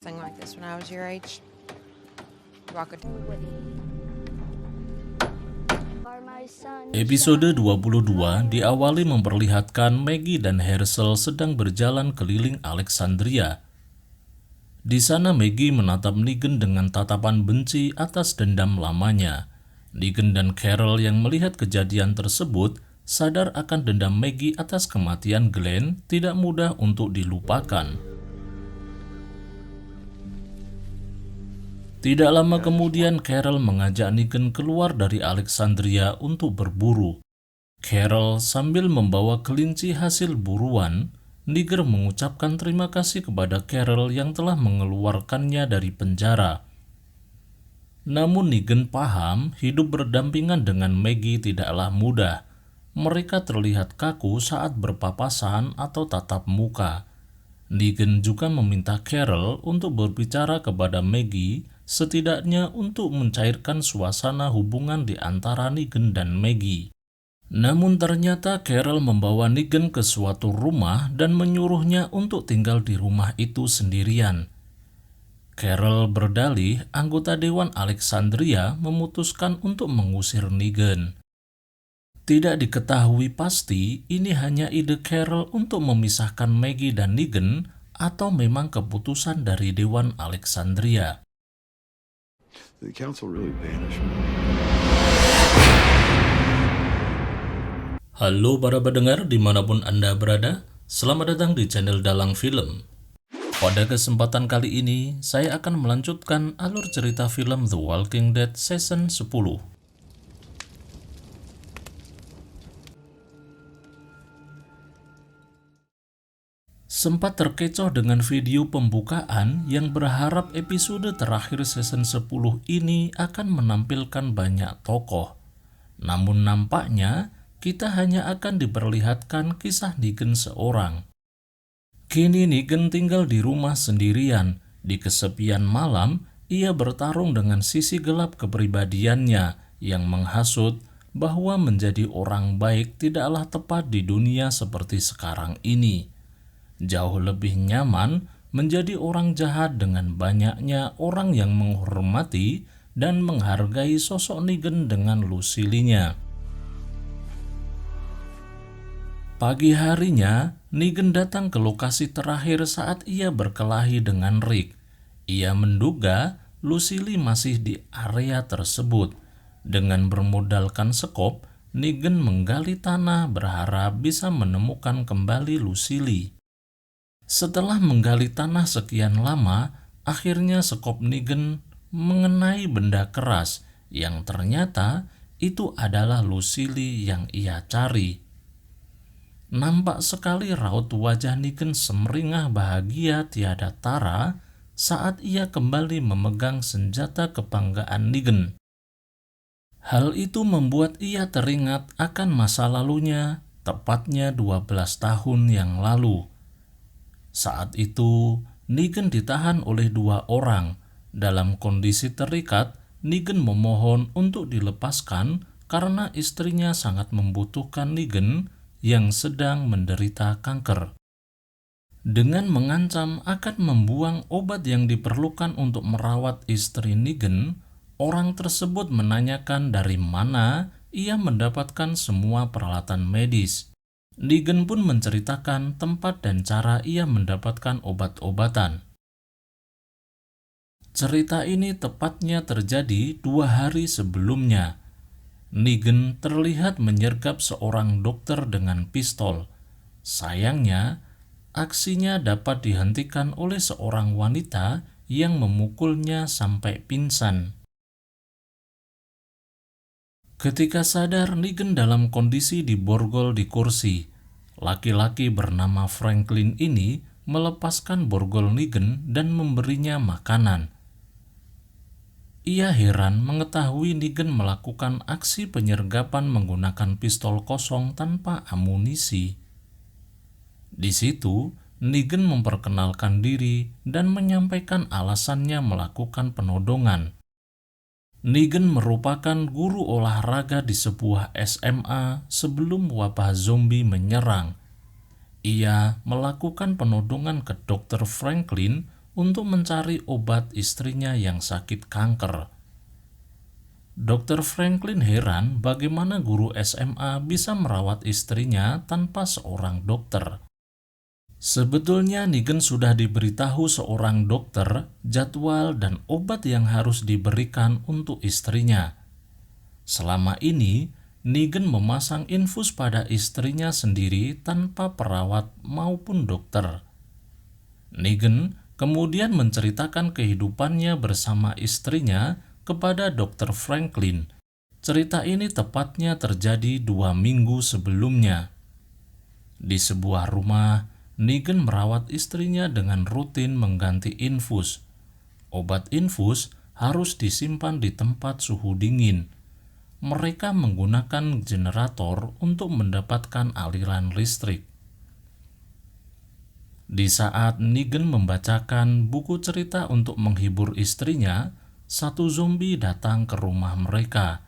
Thing like this when I was your age. Rock a Episode 22 diawali memperlihatkan Maggie dan Herschel sedang berjalan keliling Alexandria. Di sana Maggie menatap Negan dengan tatapan benci atas dendam lamanya. Negan dan Carol yang melihat kejadian tersebut sadar akan dendam Maggie atas kematian Glenn tidak mudah untuk dilupakan. Tidak lama kemudian Carol mengajak Negan keluar dari Alexandria untuk berburu. Carol sambil membawa kelinci hasil buruan, Negan mengucapkan terima kasih kepada Carol yang telah mengeluarkannya dari penjara. Namun Negan paham hidup berdampingan dengan Maggie tidaklah mudah. Mereka terlihat kaku saat berpapasan atau tatap muka. Negan juga meminta Carol untuk berbicara kepada Maggie, setidaknya untuk mencairkan suasana hubungan di antara Negan dan Maggie. Namun ternyata Carol membawa Negan ke suatu rumah dan menyuruhnya untuk tinggal di rumah itu sendirian. Carol berdalih anggota Dewan Alexandria memutuskan untuk mengusir Negan. Tidak diketahui pasti ini hanya ide Carol untuk memisahkan Maggie dan Negan atau memang keputusan dari Dewan Alexandria. The council really banished me. Halo para pendengar dimanapun Anda berada, selamat datang di channel Dalang Film. Pada kesempatan kali ini, saya akan melanjutkan alur cerita film The Walking Dead Season 10. Sempat terkecoh dengan video pembukaan yang berharap episode terakhir season 10 ini akan menampilkan banyak tokoh. Namun nampaknya kita hanya akan diperlihatkan kisah Negan seorang. Kini Negan tinggal di rumah sendirian. Di kesepian malam, ia bertarung dengan sisi gelap kepribadiannya yang menghasut bahwa menjadi orang baik tidaklah tepat di dunia seperti sekarang ini. Jauh lebih nyaman menjadi orang jahat dengan banyaknya orang yang menghormati dan menghargai sosok Negan dengan lusilinya. Pagi harinya, Negan datang ke lokasi terakhir saat ia berkelahi dengan Rick. Ia menduga Lucille masih di area tersebut. Dengan bermodalkan sekop, Negan menggali tanah berharap bisa menemukan kembali Lucille. Setelah menggali tanah sekian lama, akhirnya sekop Negan mengenai benda keras yang ternyata itu adalah Lucille yang ia cari. Nampak sekali raut wajah Negan semeringah bahagia tiada tara saat ia kembali memegang senjata kebanggaan Negan. Hal itu membuat ia teringat akan masa lalunya, tepatnya 12 tahun yang lalu. Saat itu, Negan ditahan oleh 2 orang. Dalam kondisi terikat, Negan memohon untuk dilepaskan karena istrinya sangat membutuhkan Negan yang sedang menderita kanker. Dengan mengancam akan membuang obat yang diperlukan untuk merawat istri Negan, orang tersebut menanyakan dari mana ia mendapatkan semua peralatan medis. Negan pun menceritakan tempat dan cara ia mendapatkan obat-obatan. Cerita ini tepatnya terjadi 2 hari sebelumnya. Negan terlihat menyergap seorang dokter dengan pistol. Sayangnya, aksinya dapat dihentikan oleh seorang wanita yang memukulnya sampai pingsan. Ketika sadar, Negan dalam kondisi diborgol di kursi. Laki-laki bernama Franklin ini melepaskan borgol Negan dan memberinya makanan. Ia heran mengetahui Negan melakukan aksi penyergapan menggunakan pistol kosong tanpa amunisi. Di situ, Negan memperkenalkan diri dan menyampaikan alasannya melakukan penodongan. Negan merupakan guru olahraga di sebuah SMA sebelum wabah zombie menyerang. Ia melakukan penodongan ke Dr. Franklin untuk mencari obat istrinya yang sakit kanker. Dr. Franklin heran bagaimana guru SMA bisa merawat istrinya tanpa seorang dokter. Sebetulnya Negan sudah diberitahu seorang dokter jadwal dan obat yang harus diberikan untuk istrinya. Selama ini, Negan memasang infus pada istrinya sendiri tanpa perawat maupun dokter. Negan kemudian menceritakan kehidupannya bersama istrinya kepada Dr. Franklin. Cerita ini tepatnya terjadi 2 minggu sebelumnya. Di sebuah rumah, Negan merawat istrinya dengan rutin mengganti infus. Obat infus harus disimpan di tempat suhu dingin. Mereka menggunakan generator untuk mendapatkan aliran listrik. Di saat Negan membacakan buku cerita untuk menghibur istrinya, satu zombie datang ke rumah mereka.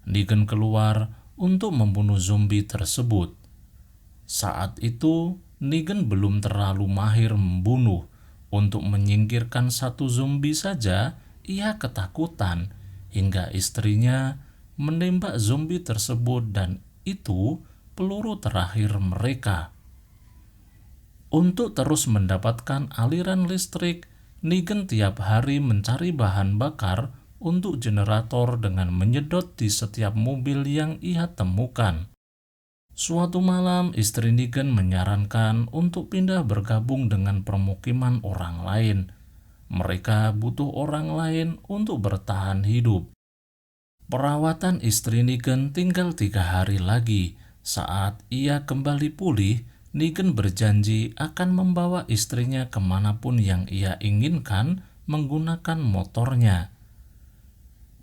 Negan keluar untuk membunuh zombie tersebut. Saat itu, Negan belum terlalu mahir membunuh. Untuk menyingkirkan satu zombie saja, ia ketakutan hingga istrinya menembak zombie tersebut dan itu peluru terakhir mereka. Untuk terus mendapatkan aliran listrik, Negan tiap hari mencari bahan bakar untuk generator dengan menyedot di setiap mobil yang ia temukan. Suatu malam, istri Negan menyarankan untuk pindah bergabung dengan permukiman orang lain. Mereka butuh orang lain untuk bertahan hidup. Perawatan istri Negan tinggal 3 hari lagi. Saat ia kembali pulih, Negan berjanji akan membawa istrinya kemanapun yang ia inginkan menggunakan motornya.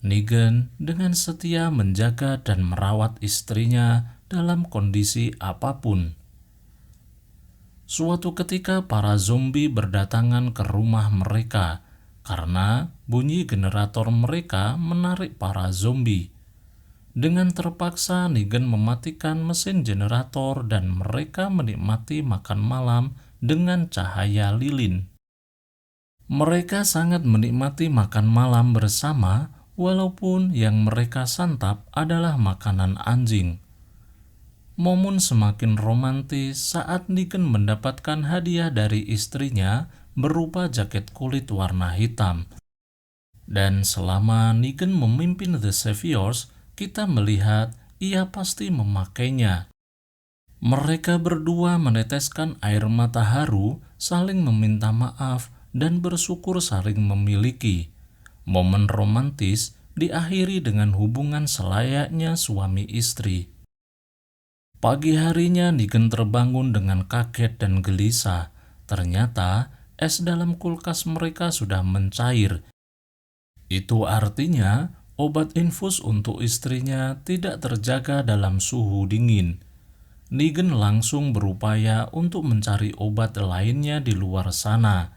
Negan dengan setia menjaga dan merawat istrinya dalam kondisi apapun. Suatu ketika para zombie berdatangan ke rumah mereka karena bunyi generator mereka menarik para zombie. Dengan terpaksa Negan mematikan mesin generator dan mereka menikmati makan malam dengan cahaya lilin. Mereka sangat menikmati makan malam bersama walaupun yang mereka santap adalah makanan anjing. Momen semakin romantis saat Negan mendapatkan hadiah dari istrinya berupa jaket kulit warna hitam. Dan selama Negan memimpin The Saviors, kita melihat ia pasti memakainya. Mereka berdua meneteskan air mata haru, saling meminta maaf, dan bersyukur saling memiliki. Momen romantis diakhiri dengan hubungan selayaknya suami istri. Pagi harinya Negan terbangun dengan kaget dan gelisah. Ternyata es dalam kulkas mereka sudah mencair. Itu artinya obat infus untuk istrinya tidak terjaga dalam suhu dingin. Negan langsung berupaya untuk mencari obat lainnya di luar sana.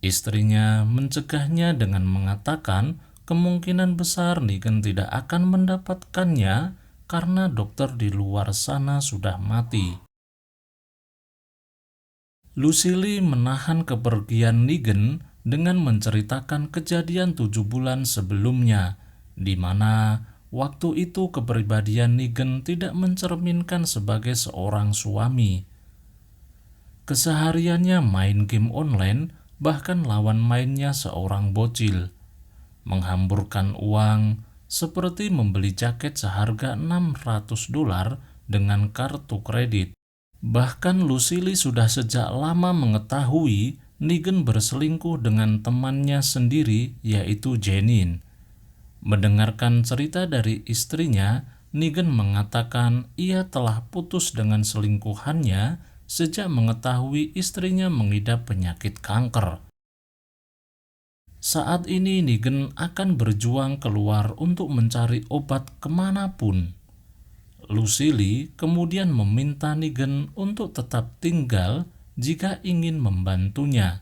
Istrinya mencegahnya dengan mengatakan kemungkinan besar Negan tidak akan mendapatkannya karena dokter di luar sana sudah mati. Lucille menahan kepergian Negan dengan menceritakan kejadian 7 bulan sebelumnya, di mana waktu itu kepribadian Negan tidak mencerminkan sebagai seorang suami. Kesehariannya main game online, bahkan lawan mainnya seorang bocil. Menghamburkan uang, seperti membeli jaket seharga $600 dengan kartu kredit. Bahkan Lucille sudah sejak lama mengetahui Negan berselingkuh dengan temannya sendiri, yaitu Janine. Mendengarkan cerita dari istrinya, Negan mengatakan ia telah putus dengan selingkuhannya sejak mengetahui istrinya mengidap penyakit kanker. Saat ini Negan akan berjuang keluar untuk mencari obat kemanapun. Lucille kemudian meminta Negan untuk tetap tinggal jika ingin membantunya.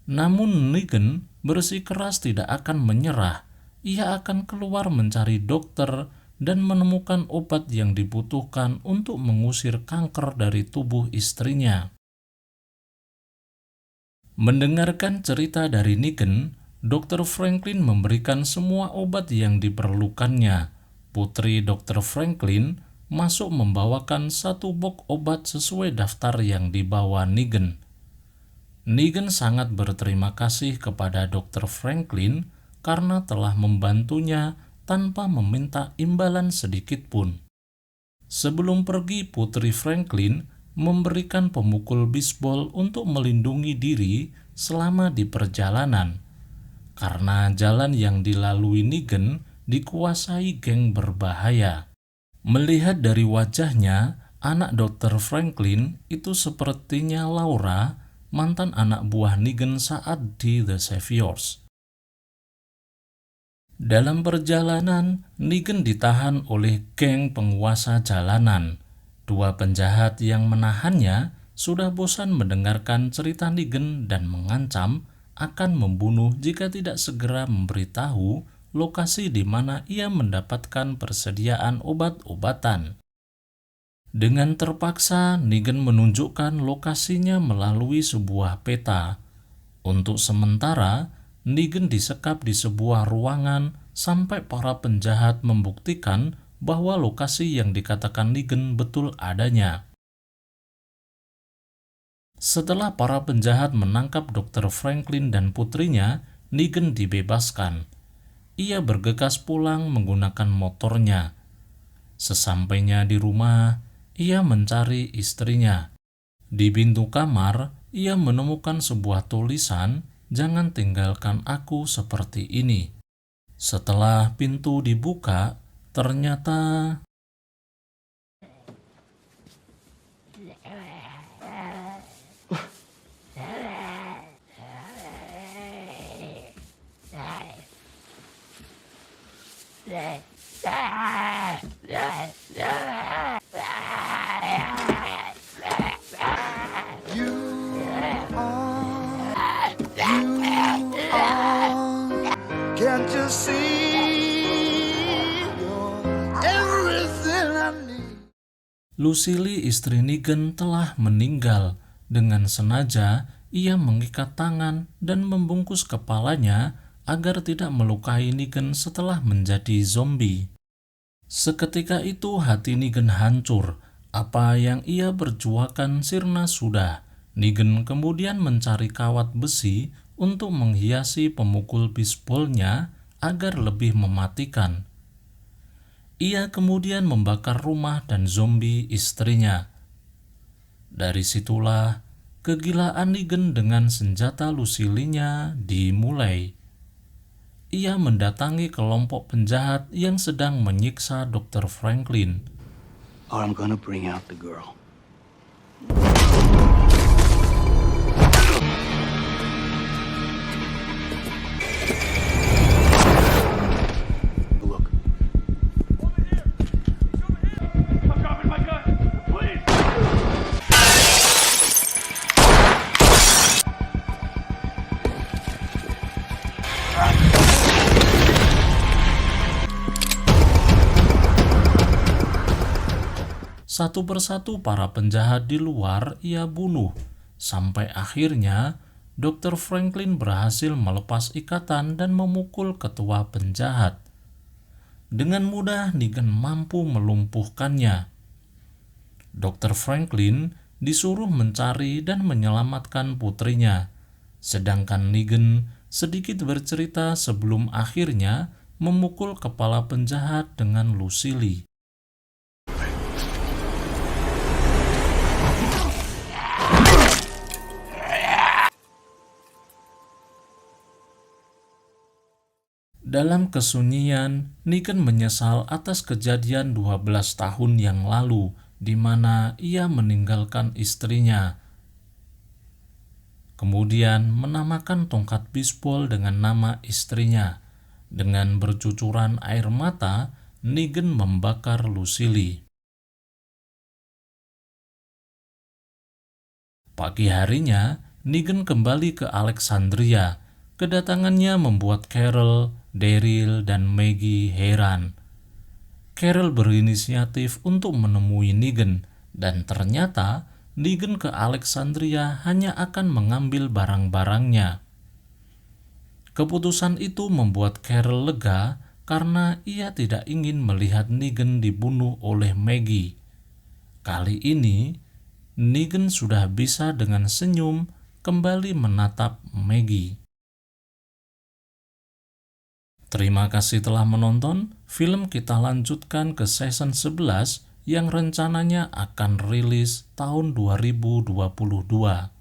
Namun Negan bersikeras tidak akan menyerah. Ia akan keluar mencari dokter dan menemukan obat yang dibutuhkan untuk mengusir kanker dari tubuh istrinya. Mendengarkan cerita dari Negan, Dr. Franklin memberikan semua obat yang diperlukannya. Putri Dr. Franklin masuk membawakan 1 box obat sesuai daftar yang dibawa Negan. Negan sangat berterima kasih kepada Dr. Franklin karena telah membantunya tanpa meminta imbalan sedikit pun. Sebelum pergi, Putri Franklin memberikan pemukul bisbol untuk melindungi diri selama di perjalanan, karena jalan yang dilalui Negan dikuasai geng berbahaya. Melihat dari wajahnya, anak Dr. Franklin itu sepertinya Laura, mantan anak buah Negan saat di The Saviors. Dalam perjalanan, Negan ditahan oleh geng penguasa jalanan. 2 penjahat yang menahannya sudah bosan mendengarkan cerita Negan dan mengancam akan membunuh jika tidak segera memberitahu lokasi di mana ia mendapatkan persediaan obat-obatan. Dengan terpaksa, Negan menunjukkan lokasinya melalui sebuah peta. Untuk sementara, Negan disekap di sebuah ruangan sampai para penjahat membuktikan bahwa lokasi yang dikatakan Negan betul adanya. Setelah para penjahat menangkap Dr. Franklin dan putrinya, Negan dibebaskan. Ia bergegas pulang menggunakan motornya. Sesampainya di rumah, ia mencari istrinya. Di pintu kamar, ia menemukan sebuah tulisan, "Jangan tinggalkan aku seperti ini." Setelah pintu dibuka, ternyata Can't you see you're everything I need? Lucille, istri Negan, telah meninggal. Dengan sengaja, ia mengikat tangan dan membungkus kepalanya agar tidak melukai Negan setelah menjadi zombie. Seketika itu hati Negan hancur. Apa yang ia perjuangkan sirna sudah. Negan kemudian mencari kawat besi untuk menghiasi pemukul bisbolnya agar lebih mematikan. Ia kemudian membakar rumah dan zombie istrinya. Dari situlah kegilaan Negan dengan senjata Lucille-nya dimulai. Ia mendatangi kelompok penjahat yang sedang menyiksa Dr. Franklin. Or I'm gonna bring out the girl. Look. I'm dropping my gun! Please! Satu persatu para penjahat di luar ia bunuh, sampai akhirnya Dr. Franklin berhasil melepas ikatan dan memukul ketua penjahat. Dengan mudah Negan mampu melumpuhkannya. Dr. Franklin disuruh mencari dan menyelamatkan putrinya, sedangkan Negan sedikit bercerita sebelum akhirnya memukul kepala penjahat dengan Lucille. Dalam kesunyian, Negan menyesal atas kejadian 12 tahun yang lalu di mana ia meninggalkan istrinya. Kemudian menamakan tongkat bisbol dengan nama istrinya. Dengan bercucuran air mata, Negan membakar Lucille. Pagi harinya, Negan kembali ke Alexandria. Kedatangannya membuat Carol, Daryl, dan Maggie heran. Carol berinisiatif untuk menemui Negan, dan ternyata Negan ke Alexandria hanya akan mengambil barang-barangnya. Keputusan itu membuat Carol lega karena ia tidak ingin melihat Negan dibunuh oleh Maggie. Kali ini, Negan sudah bisa dengan senyum kembali menatap Maggie. Terima kasih telah menonton. Film kita lanjutkan ke season 11 yang rencananya akan rilis tahun 2022.